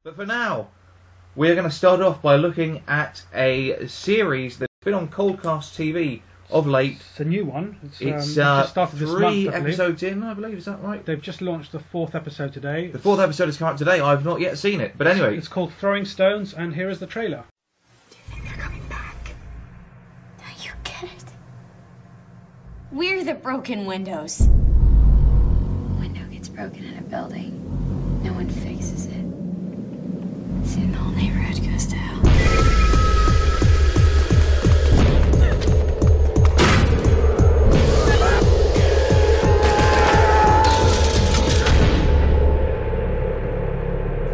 But for now, we're going to start off by looking at a series that's been on Coldcast TV of late. It's a new one. It's just started this month, 3 I believe. episodes in, I believe. Is that right? They've just launched the 4th episode today. The 4th episode has come out today. I've not yet seen it. But anyway. It's called Throwing Stones, and here is the trailer. Do you think they're coming back? No, you get it. We're the broken windows. Window gets broken in a building. No one fixes it. Soon the whole neighborhood goes to hell.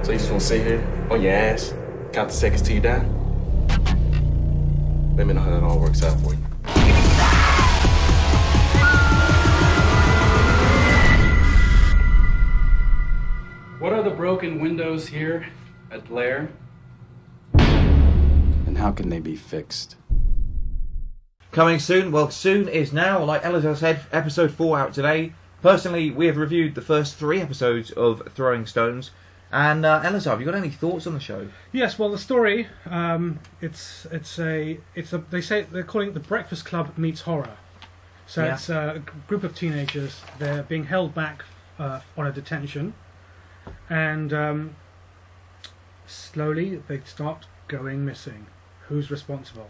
So you just want to sit here on your ass, count the seconds till you die? Let me know how that all works out for you. What are the broken windows here at Blair? And how can they be fixed? Coming soon. Well, soon is now. Like Elazar said, episode 4 out today. Personally, we have reviewed the first 3 episodes of Throwing Stones. And Elazar, have you got any thoughts on the show? Yes, well, the story, they say they're calling it the Breakfast Club meets horror. So Yeah. it's a group of teenagers. They're being held back on a detention, and slowly they start going missing. Who's responsible?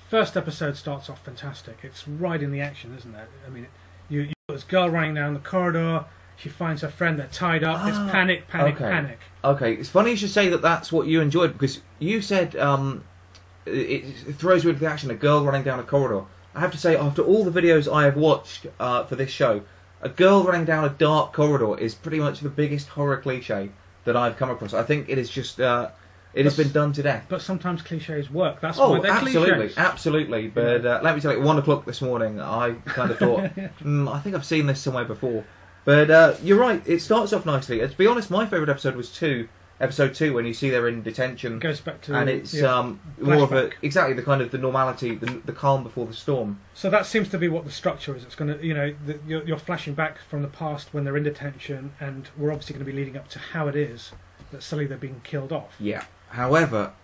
First episode starts off fantastic. It's right in the action, isn't it? I mean, you got this girl running down the corridor. She finds her friend. They're tied up. It's panic, panic, okay. panic. Okay, it's funny you should say that that's what you enjoyed, because you said it throws you into the action, a girl running down a corridor. I have to say, after all the videos I have watched for this show, a girl running down a dark corridor is pretty much the biggest horror cliche that I've come across. I think it is just it has been done to death. But sometimes cliches work. That's why they're absolutely, cliches. absolutely. But let me tell you, at 1 o'clock this morning, I kind of thought, I think I've seen this somewhere before. But you're right, it starts off nicely. To be honest, my favourite episode was episode 2, when you see they're in detention. It goes back to, and it's more of the kind of the normality, the calm before the storm. So that seems to be what the structure is. It's going to, you're flashing back from the past when they're in detention, and we're obviously going to be leading up to how it is that suddenly they're being killed off. Yeah. However,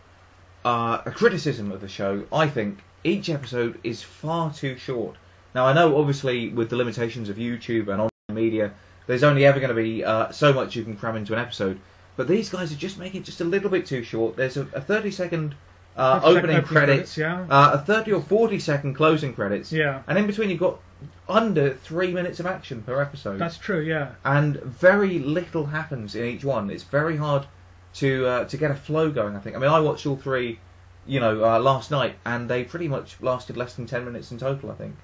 a criticism of the show, I think, each episode is far too short. Now, I know, obviously, with the limitations of YouTube and online media, there's only ever going to be so much you can cram into an episode. But these guys are just making it just a little bit too short. There's a 30-second opening credits, a 30 or 40-second closing credits, and in between you've got under 3 minutes of action per episode. That's true, yeah. And very little happens in each one. It's very hard to get a flow going, I think. I mean, I watched all 3, last night, and they pretty much lasted less than 10 minutes in total, I think.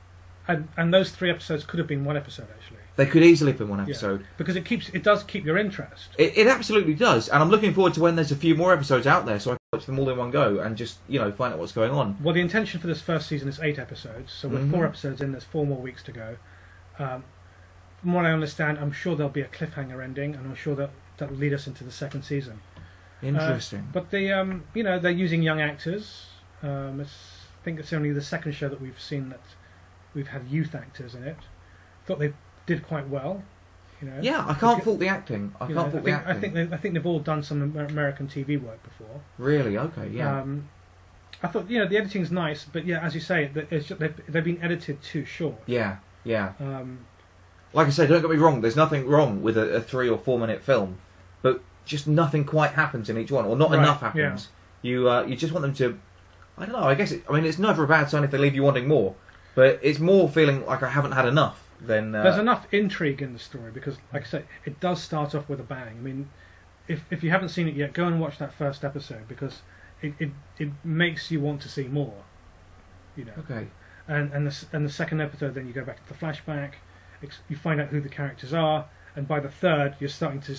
And those 3 episodes could have been 1 episode, actually. They could easily have been 1 episode. Yeah, because it does keep your interest. It absolutely does, and I'm looking forward to when there's a few more episodes out there, so I can watch them all in one go and just find out what's going on. Well, the intention for this first season is 8 episodes, so we're 4 episodes in. There's 4 more weeks to go. From what I understand, I'm sure there'll be a cliffhanger ending, and I'm sure that will lead us into the 2nd season. Interesting. But they're using young actors. I think it's only the 2nd show that we've seen that we've had youth actors in it. Thought they did quite well. Yeah, I can't fault the acting. I think they've all done some American TV work before. Really? Okay, yeah. I thought the editing's nice, but yeah, as you say, they've been edited too short. Yeah. Like I say, don't get me wrong. There's nothing wrong with a 3 or 4 minute film, but just nothing quite happens in each one, or not enough happens. Yeah. You just want them to. I don't know. I guess it's never a bad sign if they leave you wanting more, but it's more feeling like I haven't had enough. Then there's enough intrigue in the story because, like I say, it does start off with a bang. I mean, if you haven't seen it yet, go and watch that first episode because it makes you want to see more. Okay. And the 2nd episode, then you go back to the flashback. You find out who the characters are, and by the 3rd, you're starting to.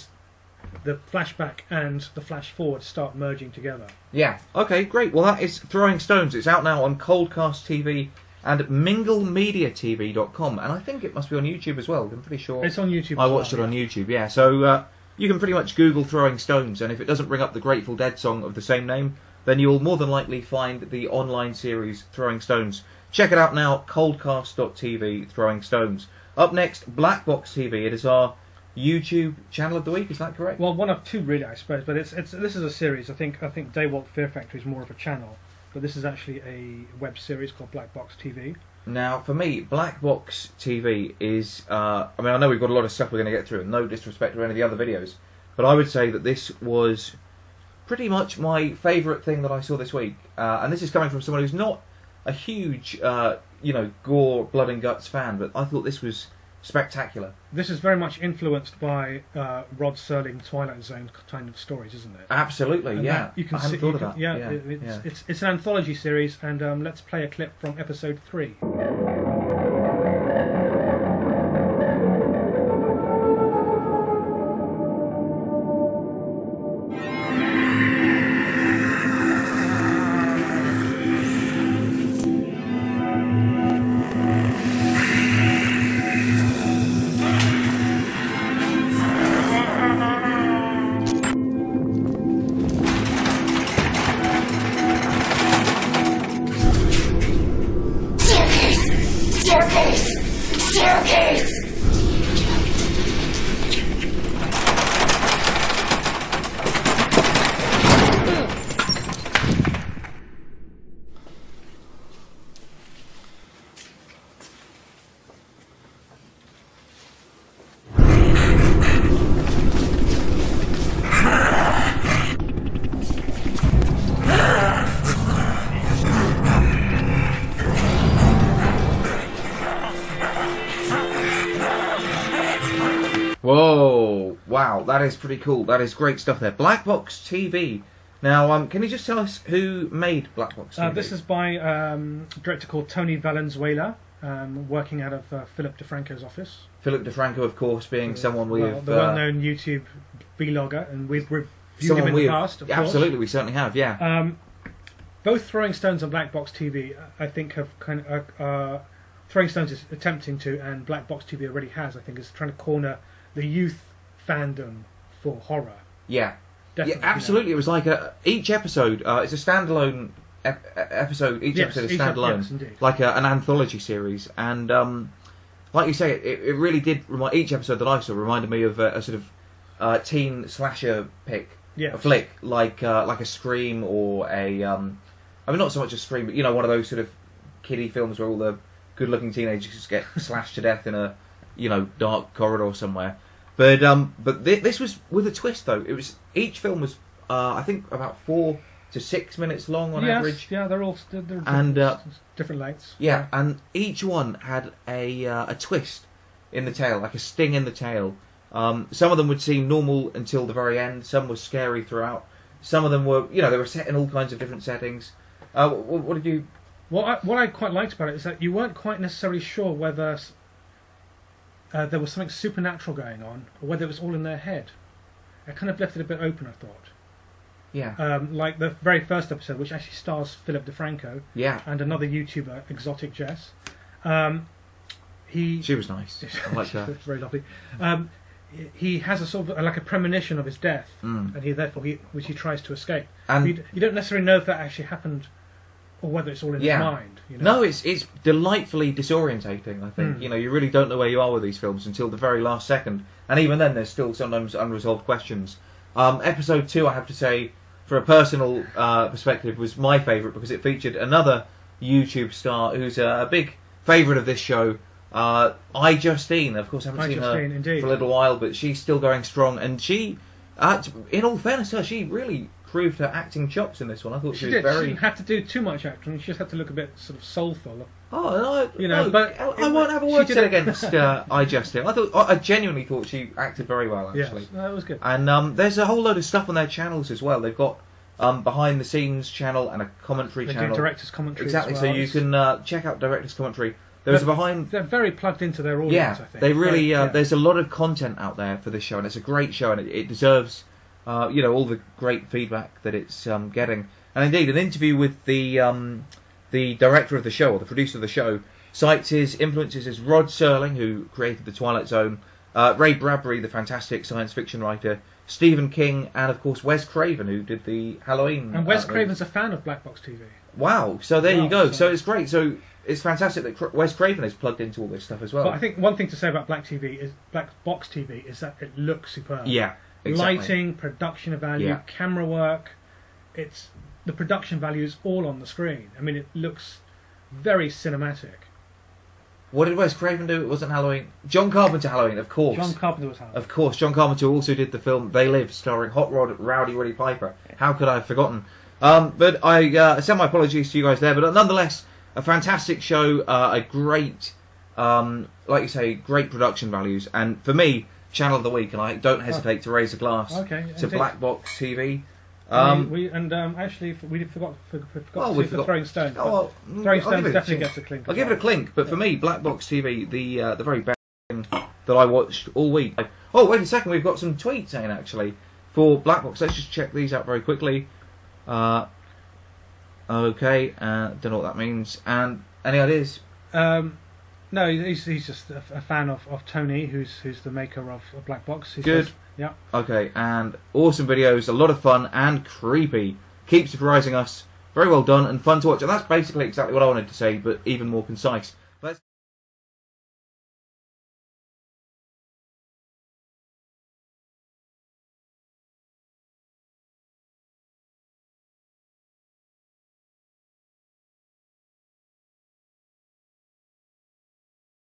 The flashback and the flash forward start merging together. Yeah. Okay. Great. Well, that is Throwing Stones. It's out now on Coldcast TV and minglemediatv.com, and I think it must be on YouTube as well. I'm pretty sure it's on YouTube. I watched it on YouTube. Yeah. So you can pretty much Google Throwing Stones, and if it doesn't bring up the Grateful Dead song of the same name, then you'll more than likely find the online series Throwing Stones. Check it out now. Coldcast.tv. Throwing Stones. Up next, Black Box TV. It is our YouTube channel of the week. Is that correct? Well, one of two really, I suppose. But it's this is a series. I think Daywalk Fear Factory is more of a channel, but this is actually a web series called Black Box TV. Now, for me, Black Box TV is... I mean, I know we've got a lot of stuff we're going to get through, and no disrespect to any of the other videos, but I would say that this was pretty much my favourite thing that I saw this week. And this is coming from someone who's not a huge, gore, blood and guts fan, but I thought this was spectacular. This is very much influenced by Rod Serling Twilight Zone kind of stories, isn't it? Absolutely, And yeah. You can I hadn't see, thought of that. Yeah, it's an anthology series, and let's play a clip from episode 3. Whoa! Wow, that is pretty cool. That is great stuff there. Black Box TV. Now, can you just tell us who made Black Box TV? This is by a director called Tony Valenzuela, working out of Philip DeFranco's office. Philip DeFranco, of course, being someone we've... the well-known YouTube vlogger, and we've reviewed someone him in the past, of course. Absolutely, we certainly have, yeah. Both Throwing Stones and Black Box TV, I think, have kind of... Throwing Stones is attempting to, and Black Box TV already has, I think, is trying to corner the youth fandom for horror. Yeah. Definitely, yeah, absolutely. It was like each episode, it's a standalone episode. Each episode is standalone, yes, indeed. like an anthology series. And like you say, it really did remind. Each episode that I saw reminded me of a sort of teen slasher a flick, like a Scream or a. I mean, not so much a Scream, but one of those sort of kiddie films where all the good-looking teenagers just get slashed to death in a dark corridor somewhere. But this was with a twist though. It was each film was I think about 4 to 6 minutes long on average. Yeah, they're different, and different lengths. Yeah, and each one had a twist in the tail, like a sting in the tail. Some of them would seem normal until the very end. Some were scary throughout. Some of them were they were set in all kinds of different settings. What did you? What I quite liked about it is that you weren't quite necessarily sure whether there was something supernatural going on, or whether it was all in their head. It kind of left it a bit open, I thought. Yeah. Like the very first episode, which actually stars Philip DeFranco. Yeah. And another YouTuber, Exotic Jess. She was nice. I like her. Very lovely. He has a sort of like a premonition of his death, and which he tries to escape. And you don't necessarily know if that actually happened, or whether it's all in his mind. No, it's delightfully disorientating. I think you really don't know where you are with these films until the very last second, and even then, there's still sometimes unresolved questions. Episode 2, I have to say, for a personal perspective, was my favourite because it featured another YouTube star who's a big favourite of this show. Justine. Of course, I haven't seen her indeed. for a little while, but she's still going strong, and she, in all fairness, she really proved her acting chops in this one. I thought she was did. very. She didn't have to do too much acting. She just had to look a bit sort of soulful. Oh no, no, but I won't have a word said against Justine. I genuinely thought she acted very well, actually. Yes, that was good. And there's a whole load of stuff on their channels as well. They've got behind the scenes channel and a commentary channel. They do director's commentary. Exactly. As well. So you can check out director's commentary. There's behind. They're very plugged into their audience. I think. They really. There's a lot of content out there for this show, and it's a great show, and it deserves, all the great feedback that it's getting. And indeed, an interview with the director of the show, or the producer of the show, cites his influences as Rod Serling, who created The Twilight Zone, Ray Bradbury, the fantastic science fiction writer, Stephen King, and of course Wes Craven, who did the Halloween. And Wes Craven's a fan of Black Box TV. Wow! So there you go. So it's great. So it's fantastic that Wes Craven is plugged into all this stuff as well. But I think one thing to say about Black Box TV is that it looks superb. Yeah, exactly. Lighting, production value, camera work. The production value is all on the screen. I mean, it looks very cinematic. What did Wes Craven do? It wasn't Halloween. John Carpenter Halloween, of course. John Carpenter was Halloween. Of course, John Carpenter also did the film They Live, starring Hot Rod Rowdy Roddy Piper. How could I have forgotten? But I send my apologies to you guys there. But nonetheless, a fantastic show, a great, like you say, great production values. And for me, Channel of the Week, and I don't hesitate to raise a glass to Black Box TV. Actually, we forgot to Throwing Stones. Oh, well, Throwing Stones definitely gets a clink. I'll give it a clink, but for me, Black Box TV, the very best thing that I watched all week. Oh, wait a second, we've got some tweets in actually for Black Box. Let's just check these out very quickly. Okay, don't know what that means. And any ideas? No, he's just a fan of Tony, who's the maker of Black Box. Good. Yeah. Okay, and awesome videos, a lot of fun and creepy. Keep surprising us. Very well done and fun to watch. And that's basically exactly what I wanted to say, but even more concise.